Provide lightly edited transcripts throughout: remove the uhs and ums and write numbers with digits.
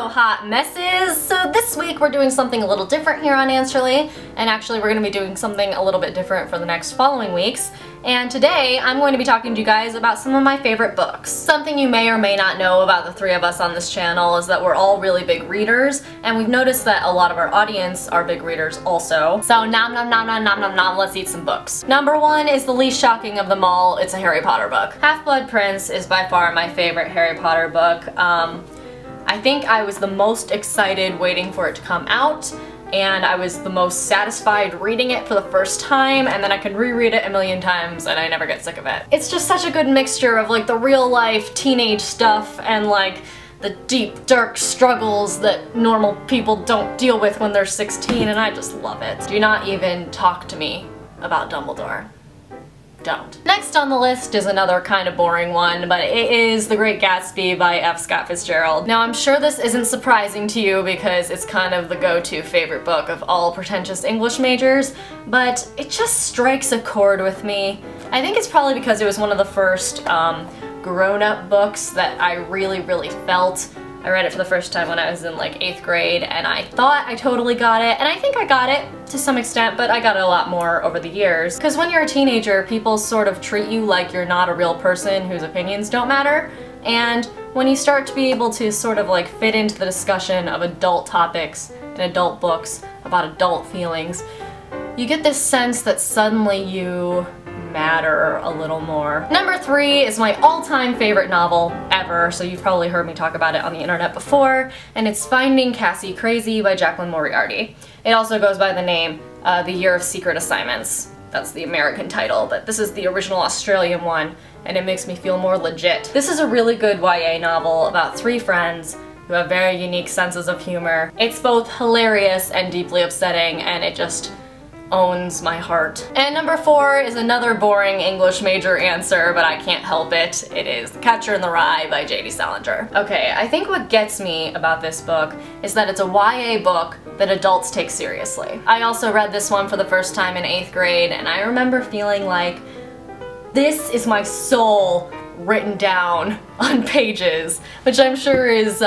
Hello hot messes! So this week we're doing something a little different here on Answerly, and actually we're going to be doing something a little bit different for the next following weeks. And today I'm going to be talking to you guys about some of my favorite books. Something you may or may not know about the three of us on this channel is that we're all really big readers, and we've noticed that a lot of our audience are big readers also. So nom nom nom nom nom nom nom, let's eat some books. Number one is the least shocking of them all. It's a Harry Potter book. Half-Blood Prince is by far my favorite Harry Potter book. I think I was the most excited waiting for it to come out, and I was the most satisfied reading it for the first time, and then I can reread it a million times and I never get sick of it. It's just such a good mixture of like the real life teenage stuff and like the deep dark struggles that normal people don't deal with when they're 16, and I just love it. Do not even talk to me about Dumbledore. Don't. Next on the list is another kind of boring one, but it is The Great Gatsby by F. Scott Fitzgerald. Now I'm sure this isn't surprising to you because it's kind of the go-to favorite book of all pretentious English majors, but it just strikes a chord with me. I think it's probably because it was one of the first grown-up books that I really felt. I read it for the first time when I was in like 8th grade, and I thought I totally got it, and I think I got it to some extent, but I got it a lot more over the years. Because when you're a teenager, people sort of treat you like you're not a real person whose opinions don't matter, and when you start to be able to sort of like fit into the discussion of adult topics in adult books about adult feelings, you get this sense that suddenly you matter a little more. Number 3 is my all-time favorite novel ever, so you've probably heard me talk about it on the internet before, and it's Finding Cassie Crazy by Jaclyn Moriarty. It also goes by the name The Year of Secret Assignments. That's the American title, but this is the original Australian one, and it makes me feel more legit. This is a really good YA novel about 3 friends who have very unique senses of humor. It's both hilarious and deeply upsetting, and it just owns my heart. And number 4 is another boring English major answer, but I can't help it. It is The Catcher in the Rye by J.D. Salinger. Okay, I think what gets me about this book is that it's a YA book that adults take seriously. I also read this one for the first time in 8th grade, and I remember feeling like this is my soul written down on pages, which I'm sure is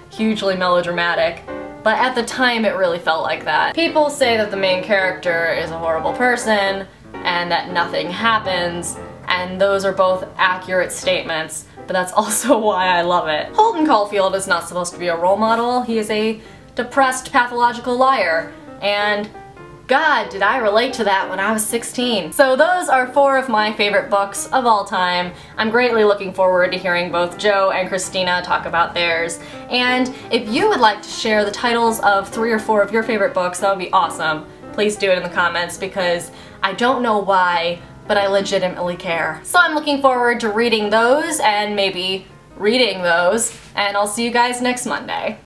hugely melodramatic. But at the time it really felt like that. People say that the main character is a horrible person and that nothing happens, and those are both accurate statements, but that's also why I love it. Holden Caulfield is not supposed to be a role model. He is a depressed pathological liar, and God, did I relate to that when I was 16. So those are 4 of my favorite books of all time. I'm greatly looking forward to hearing both Joe and Christina talk about theirs. And if you would like to share the titles of 3 or 4 of your favorite books, that would be awesome. Please do it in the comments because I don't know why, but I legitimately care. So I'm looking forward to reading those and maybe reading those, and I'll see you guys next Monday.